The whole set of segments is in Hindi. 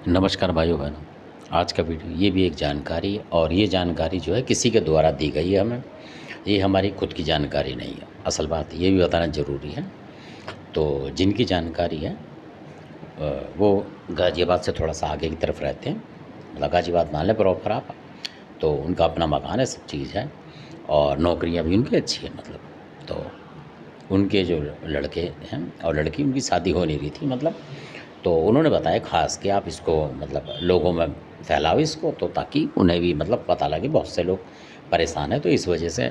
नमस्कार भाइयों बहनों। आज का वीडियो ये भी एक जानकारी है और ये जानकारी जो है किसी के द्वारा दी गई है हमें। ये हमारी खुद की जानकारी नहीं है। असल बात ये भी बताना ज़रूरी है। तो जिनकी जानकारी है वो गाज़ियाबाद से थोड़ा सा आगे की तरफ रहते हैं। मतलब गाज़ियाबाद मान लें प्रॉपर आप। तो उनका अपना मकान है, सब चीज़ है और नौकरियाँ भी उनकी अच्छी है मतलब। तो उनके जो लड़के हैं और लड़की, उनकी शादी हो नहीं रही थी मतलब। तो उन्होंने बताया ख़ास कि आप इसको मतलब लोगों में फैलाओ इसको, तो ताकि उन्हें भी मतलब पता लगे। बहुत से लोग परेशान हैं, तो इस वजह से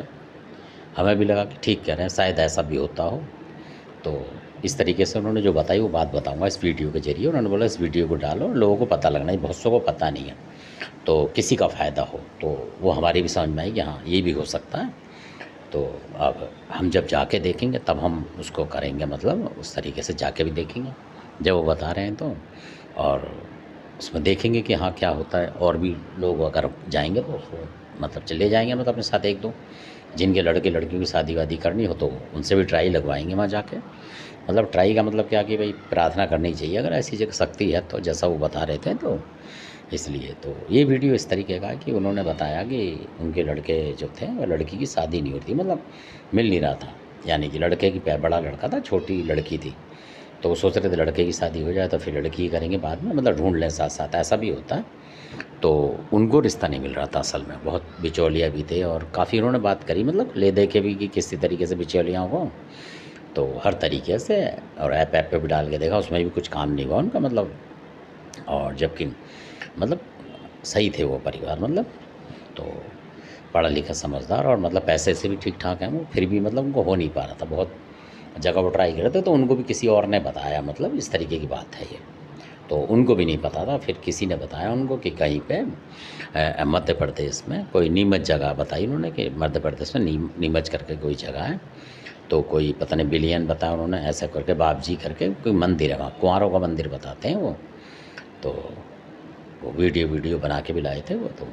हमें भी लगा कि ठीक कह रहे हैं, शायद ऐसा भी होता हो। तो इस तरीके से उन्होंने जो बताई वो बात बताऊंगा इस वीडियो के ज़रिए। उन्होंने बोला इस वीडियो को डालो, लोगों को पता लगना, बहुत सौ को पता नहीं है, तो किसी का फ़ायदा हो। तो वो हमारी भी समझ में आई कि हाँ, ये भी हो सकता है। तो अब हम जब जाके देखेंगे तब हम उसको करेंगे, मतलब उस तरीके से जाके भी देखेंगे जब वो बता रहे हैं तो। और उसमें देखेंगे कि हाँ, क्या होता है। और भी लोग अगर जाएंगे तो उसको मतलब चले जाएंगे, मतलब अपने साथ एक दो जिनके लड़के लड़कियों की शादी वादी करनी हो तो उनसे भी ट्राई लगवाएंगे वहाँ जाके। मतलब ट्राई का मतलब क्या कि भाई प्रार्थना करनी चाहिए अगर ऐसी जगह शक्ति है तो, जैसा वो बता रहे थे। तो इसलिए तो ये वीडियो इस तरीके का है कि उन्होंने बताया कि उनके लड़के जो थे वो लड़की की शादी नहीं हो रही थी, मतलब मिल नहीं रहा था। यानी कि लड़के की बड़ा लड़का था, छोटी लड़की थी। तो वो सोच रहे थे लड़के की शादी हो जाए तो फिर लड़की ही करेंगे बाद में, मतलब ढूंढ लें साथ साथ, ऐसा भी होता है। तो उनको रिश्ता नहीं मिल रहा था असल में, बहुत बिचौलिया भी थे और काफ़ी उन्होंने बात करी, मतलब ले दे के भी कि किसी तरीके से बिचौलियाँ को। तो हर तरीके से, और ऐप पे भी डाल के देखा, उसमें भी कुछ काम नहीं हुआ उनका मतलब। और जबकि मतलब सही थे वो परिवार, मतलब तो पढ़ा लिखा समझदार और मतलब पैसे से भी ठीक ठाक हैं वो, फिर भी मतलब उनको हो नहीं पा रहा था। बहुत जगह वो ट्राई कर रहे थे, तो उनको भी किसी और ने बताया, मतलब इस तरीके की बात है ये। तो उनको भी नहीं पता था, फिर किसी ने बताया उनको कि कहीं पे मध्य प्रदेश में कोई नीमच जगह बताई उन्होंने कि मध्य प्रदेश में नीमच करके कोई जगह है। तो कोई पता नहीं बिलियन बताया उन्होंने, ऐसा करके बाबजी करके कोई मंदिर है वहाँ, कुंवारों का मंदिर बताते हैं वो। तो वो वीडियो बना के भी लाए थे वो, तो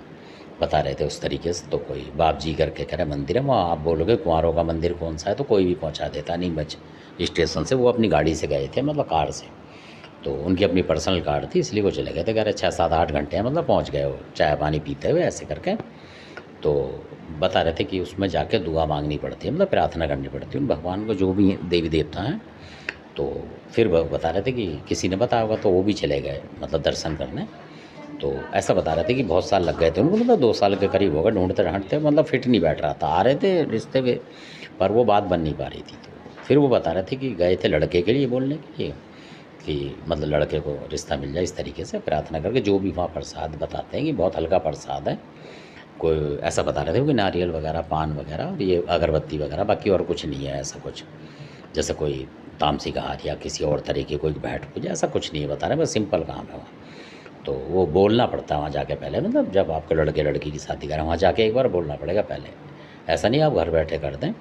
बता रहे थे उस तरीके से। तो कोई बाप जी करके कह रहे मंदिर है वहाँ, आप बोलोगे कुंवारों का मंदिर कौन सा है तो कोई भी पहुँचा देता नीमच स्टेशन से। वो अपनी गाड़ी से गए थे, मतलब कार से। तो उनकी अपनी पर्सनल कार थी, इसलिए वो चले गए थे। कह रहे 6-7-8 घंटे हैं, मतलब पहुँच गए वो चाय पानी पीते हुए ऐसे करके। तो बता रहे थे कि उसमें जाके दुआ मांगनी पड़ती है, मतलब प्रार्थना करनी पड़ती है उन भगवान को, जो भी देवी देवता हैं। तो फिर वो बता रहे थे कि किसी ने बताया होगा, तो वो भी चले गए मतलब दर्शन करने। तो ऐसा बता रहे थे कि बहुत साल लग गए थे उनको, मतलब 2 साल के करीब हो गए ढूंढते ढांढते, मतलब फिट नहीं बैठ रहा था। आ रहे थे रिश्ते में, पर वो बात बन नहीं पा रही थी। तो फिर वो बता रहे थे कि गए थे लड़के के लिए बोलने के लिए कि मतलब लड़के को रिश्ता मिल जाए, इस तरीके से प्रार्थना करके। जो भी वहाँ प्रसाद बताते हैं कि बहुत हल्का प्रसाद है, कोई ऐसा बता रहे थे कि नारियल वगैरह, पान वगैरह और ये अगरबत्ती वगैरह, बाकी और कुछ नहीं है ऐसा कुछ। जैसे कोई तामसिक आहार या किसी और तरीके कोई बैठ पूजा, ऐसा कुछ नहीं है बता रहे, बस सिंपल काम है वहाँ। तो वो बोलना पड़ता है वहाँ जाके पहले, मतलब जब आपके लड़के लड़की की शादी करें वहाँ जाके एक बार बोलना पड़ेगा पहले। ऐसा नहीं आप घर बैठे कर दें।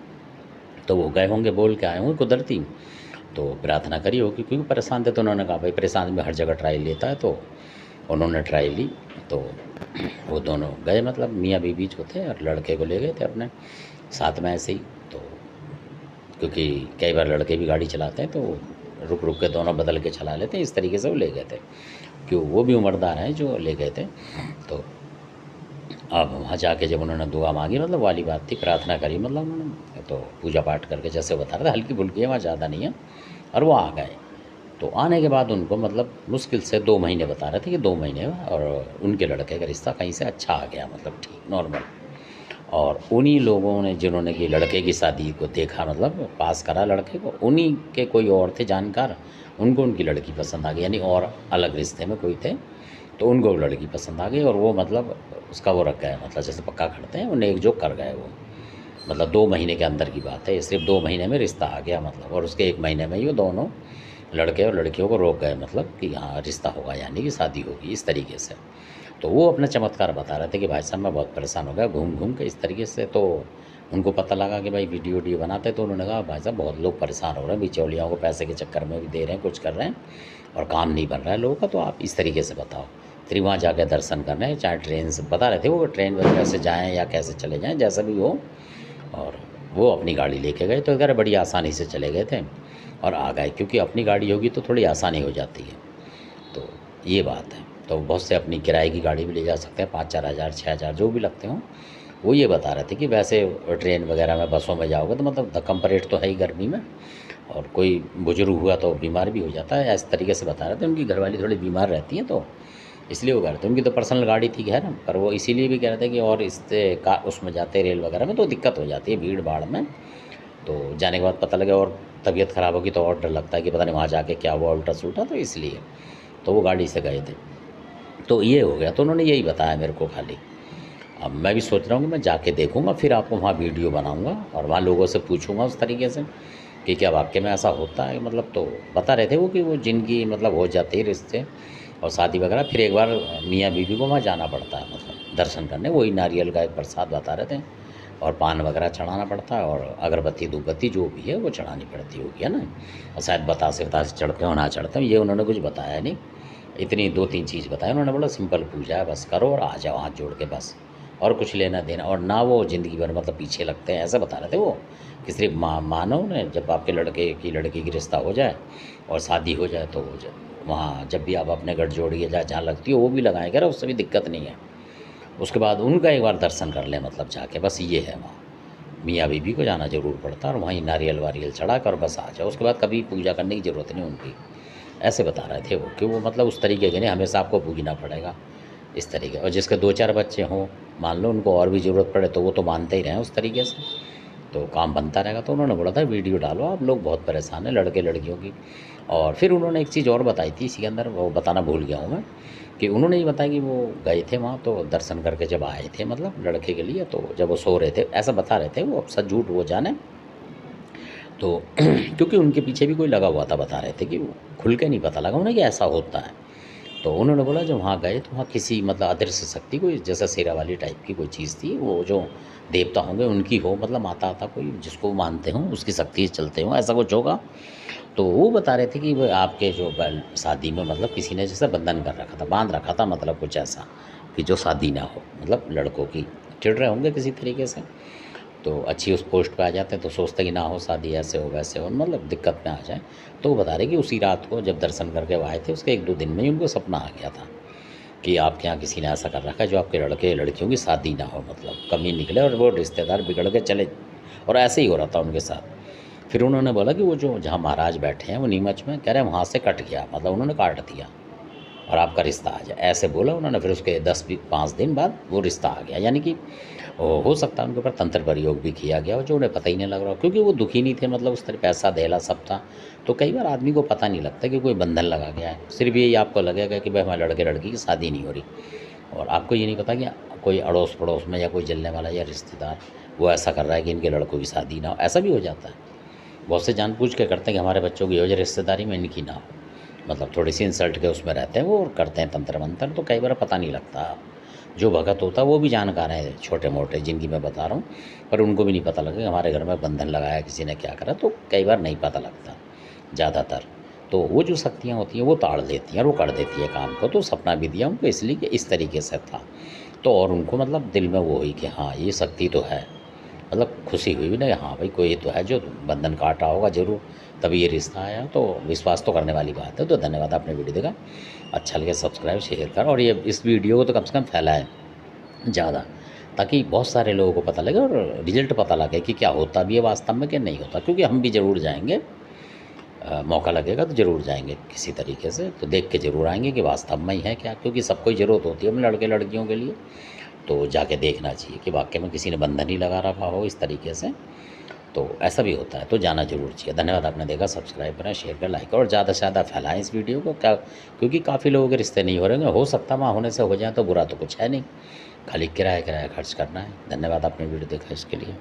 तो वो गए होंगे, बोल के आए होंगे कुदरती। तो प्रार्थना करी होगी क्योंकि परेशान थे, तो उन्होंने कहा भाई परेशान में हर जगह ट्राई लेता है। तो उन्होंने ट्राई ली। तो वो दोनों गए, मतलब मियाँ बीवी जो थे, और लड़के को ले गए थे अपने साथ में ऐसे ही। तो क्योंकि कई बार लड़के भी गाड़ी चलाते हैं तो रुक रुक के दोनों बदल के चला लेते हैं, इस तरीके से वो ले गए थे। क्यों, वो भी उम्रदार हैं जो ले गए थे। तो अब वहाँ जाके जब उन्होंने दुआ मांगी, मतलब वाली बात थी, प्रार्थना करी, मतलब उन्होंने तो पूजा पाठ करके जैसे बता रहे थे, हल्की फुल्की है वहाँ, ज़्यादा नहीं है। और वो आ गए। तो आने के बाद उनको मतलब मुश्किल से 2 महीने बता रहे थे कि 2 महीने, और उनके लड़के का रिश्ता कहीं से अच्छा आ गया, मतलब ठीक नॉर्मल। और उन्हीं लोगों ने जिन्होंने कि लड़के की शादी को देखा, मतलब पास करा लड़के को, उन्हीं के कोई और थे जानकार, उनको उनकी लड़की पसंद आ गई, यानी और अलग रिश्ते में कोई थे। तो उनको वो लड़की पसंद आ गई और वो मतलब उसका वो रख गए, मतलब जैसे पक्का करते हैं, उन्हें एक जो कर गए वो। मतलब 2 महीने के अंदर की बात है ये, सिर्फ 2 महीने में रिश्ता आ गया मतलब। और उसके 1 महीने में ही वो दोनों लड़के और लड़कियों को रोक गए, मतलब कि हाँ रिश्ता होगा, यानी कि शादी होगी, इस तरीके से। तो वो अपना चमत्कार बता रहे थे कि भाई साहब मैं बहुत परेशान हो गया घूम घूम के इस तरीके से। तो उनको पता लगा कि भाई वीडियो वीडियो बनाते, तो उन्होंने कहा भाई साहब बहुत लोग परेशान हो रहे हैं, बिचौलियों को पैसे के चक्कर में भी दे रहे हैं, कुछ कर रहे हैं, और काम नहीं बन रहा है लोगों का, तो आप इस तरीके से बताओ। फिर वहाँ जाकर दर्शन करना है, चाहे ट्रेन से, बता रहे थे वो ट्रेन वगैरह से जाएँ या कैसे चले जाएँ, जैसा भी हो। और वो अपनी गाड़ी लेके गए, तो इधर बड़ी आसानी से चले गए थे और आ गए, क्योंकि अपनी गाड़ी होगी तो थोड़ी आसानी हो जाती है। तो ये बात है। तो बहुत से अपनी किराए की गाड़ी भी ले जा सकते हैं, 5-4 हज़ार 6 हज़ार जो भी लगते हों। वो ये बता रहे थे कि वैसे ट्रेन वगैरह में, बसों में जाओगे तो मतलब धक्कम परेड तो है ही गर्मी में, और कोई बुजुर्ग हुआ तो बीमार भी हो जाता है, इस तरीके से बता रहे थे। उनकी घरवाली थोड़ी बीमार रहती हैं, तो इसलिए वो कह रहे थे। उनकी तो पर्सनल गाड़ी थी खैर, पर वो इसीलिए भी कह रहे थे कि और इससे का उसमें जाते रेल वगैरह में तो दिक्कत हो जाती है भीड़ भाड़ में। तो जाने के बाद पता लगे और तबीयत ख़राब होगी तो और डर लगता है कि पता नहीं वहाँ जाके क्या हुआ उल्टा सुल्टा, तो इसलिए तो वो गाड़ी से गए थे। तो ये हो गया, तो उन्होंने यही बताया मेरे को खाली। अब मैं भी सोच रहा हूँ कि मैं जाके देखूँगा, फिर आपको वहाँ वीडियो बनाऊँगा और वहाँ लोगों से पूछूँगा उस तरीके से कि क्या वाक़ई में ऐसा होता है। मतलब तो बता रहे थे वो कि वो जिनकी मतलब हो जाती है रिश्ते और शादी वगैरह, फिर एक बार मियाँ बीवी को वहाँ जाना पड़ता है मतलब दर्शन करने। वही नारियल का एक प्रसाद बता रहे थे, और पान वगैरह चढ़ाना पड़ता है, और अगरबत्ती धूपबत्ती जो भी है वो चढ़ानी पड़ती होगी, है ना। और शायद बतासे वतासे चढ़ते हो ना चढ़ते हो, ये उन्होंने कुछ बताया नहीं। इतनी 2-3 चीज़ बताई उन्होंने, बोला सिंपल पूजा है, बस करो और आ जाओ हाथ जोड़ के, बस और कुछ लेना देना और ना वो ज़िंदगी भर मतलब पीछे लगते हैं, ऐसा बता रहे थे वो। कि सिर्फ मानो ने जब आपके लड़के की लड़की की रिश्ता हो जाए और शादी हो जाए तो वहाँ जब भी आप अपने गठ जोड़िए जहाँ लगती हो वो भी लगाएं, कह रहा उससे भी दिक्कत नहीं है। उसके बाद उनका एक बार दर्शन कर लें मतलब जाके, बस ये है वहाँ। मियाँ बीवी को जाना ज़रूर पड़ता है और वहीं नारियल वारियल चढ़ा कर बस आ जाओ, उसके बाद कभी पूजा करने की ज़रूरत नहीं उनकी। ऐसे बता रहे थे वो कि वो मतलब उस तरीके के नहीं, हमेशा आपको पूजना पड़ेगा इस तरीके। और जिसके 2-4 बच्चे हों, मान लो उनको और भी ज़रूरत पड़े तो वो तो मानते ही रहें उस तरीके से, तो काम बनता रहेगा। तो उन्होंने बोला था वीडियो डालो, आप लोग बहुत परेशान हैं लड़के लड़कियों की। और फिर उन्होंने एक चीज़ और बताई थी इसी के अंदर, वो बताना भूल गया हूँ मैं, कि उन्होंने ये बताया कि वो गए थे वहाँ तो दर्शन करके जब आए थे मतलब लड़के के लिए, तो जब वो सो रहे थे ऐसा बता रहे थे वो, अब सच झूठ वो जाने। तो क्योंकि उनके पीछे भी कोई लगा हुआ था, बता रहे थे कि वो खुल के नहीं पता लगा उन्हें कि ऐसा होता है। तो उन्होंने बोला जब वहाँ गए तो वहाँ किसी मतलब अदृश्य शक्ति कोई जैसा शेरा वाली टाइप की कोई चीज़ थी, वो जो देवता होंगे उनकी हो, मतलब माता आता कोई जिसको वो मानते हों उसकी शक्ति से चलते हों, ऐसा कुछ होगा। तो वो बता रहे थे कि वो आपके जो शादी में मतलब किसी ने जैसे बंधन कर रखा था, बांध रखा था, मतलब कुछ ऐसा कि जो शादी ना हो, मतलब लड़कों की चिढ़ रहे होंगे किसी तरीके से। तो अच्छी उस पोस्ट पे आ जाते हैं तो सोचते कि ना हो शादी, ऐसे हो वैसे हो, मतलब दिक्कत में आ जाए। तो वो बता रहे कि उसी रात को जब दर्शन करके वो आए थे उसके 1-2 दिन में ही उनको सपना आ गया था कि आपके यहाँ किसी ने ऐसा कर रखा है जो आपके लड़के लड़कियों की शादी ना हो, मतलब कमी निकले और वो रिश्तेदार बिगड़ के चले। और ऐसे ही हो रहा था उनके साथ। फिर उन्होंने बोला कि वो जो जहाँ महाराज बैठे हैं वो नीमच में, कह रहे हैं वहाँ से कट गया, मतलब उन्होंने काट दिया और आपका रिश्ता आ जाए, ऐसे बोला उन्होंने। फिर उसके 10-5 दिन बाद वो रिश्ता आ गया, यानी कि हो सकता है उनके ऊपर तंत्र प्रयोग भी किया गया हो जो उन्हें पता ही नहीं लग रहा हो, क्योंकि वो दुखी नहीं थे, मतलब उस तरह पैसा धेला सब था। तो कई बार आदमी को पता नहीं लगता कि कोई बंधन लगा गया है, सिर्फ यही आपको लगेगा कि भाई हमारे लड़के लड़की की शादी नहीं हो रही, और आपको ये नहीं पता कि कोई अड़ोस पड़ोस में या कोई जलने वाला या रिश्तेदार वो ऐसा कर रहा है कि इनके लड़कों की शादी ना हो। ऐसा भी हो जाता है, बहुत से जानबूझ के करते हैं कि हमारे बच्चों की हो जाए रिश्तेदारी में, इनकी ना हो, मतलब थोड़ी सी इंसल्ट के उसमें रहते हैं वो और करते हैं तंत्र मंत्र। तो कई बार पता नहीं लगता, जो भगत होता है वो भी जानकार हैं छोटे मोटे जिनकी मैं बता रहा हूँ, पर उनको भी नहीं पता लगा कि हमारे घर में बंधन लगाया किसी ने, क्या करा, तो कई बार नहीं पता लगता ज़्यादातर। तो वो जो शक्तियाँ होती हैं वो ताड़ देती हैं और वो कर देती है काम को। तो सपना भी दिया उनको इसलिए कि इस तरीके से था, तो और उनको मतलब दिल में वो हुई कि हाँ ये शक्ति तो है, मतलब खुशी हुई भी ना, हाँ भाई कोई तो है जो बंधन काटा होगा ज़रूर, तभी ये रिश्ता आया। तो विश्वास तो करने वाली बात है। तो धन्यवाद, आपने वीडियो देखा, अच्छा लगे सब्सक्राइब शेयर कर, और ये इस वीडियो को तो कम से कम फैलाएं ज़्यादा, ताकि बहुत सारे लोगों को पता लगे और रिजल्ट पता लगे कि क्या होता भी है वास्तव में कि नहीं होता। क्योंकि हम भी ज़रूर जाएंगे, मौका लगेगा तो ज़रूर जाएंगे किसी तरीके से, तो देख के ज़रूर आएंगे कि वास्तव में ही है क्या, क्योंकि सबको ही ज़रूरत होती है अपने लड़के लड़कियों के लिए। तो जाके देखना चाहिए कि वाकई में किसी ने बंधन ही लगा रखा हो इस तरीके से, तो ऐसा भी होता है, तो जाना ज़रूर चाहिए। धन्यवाद, आपने देखा, सब्सक्राइब करें, शेयर करें, लाइक करें और ज़्यादा से ज़्यादा फैलाएं इस वीडियो को, क्या क्योंकि काफ़ी लोगों के रिश्ते नहीं हो रहे हैं। हो सकता है वहाँ होने से हो जाए तो बुरा तो कुछ है नहीं, खाली किराया किराया खर्च करना है। धन्यवाद, आपने वीडियो देखा इसके लिए।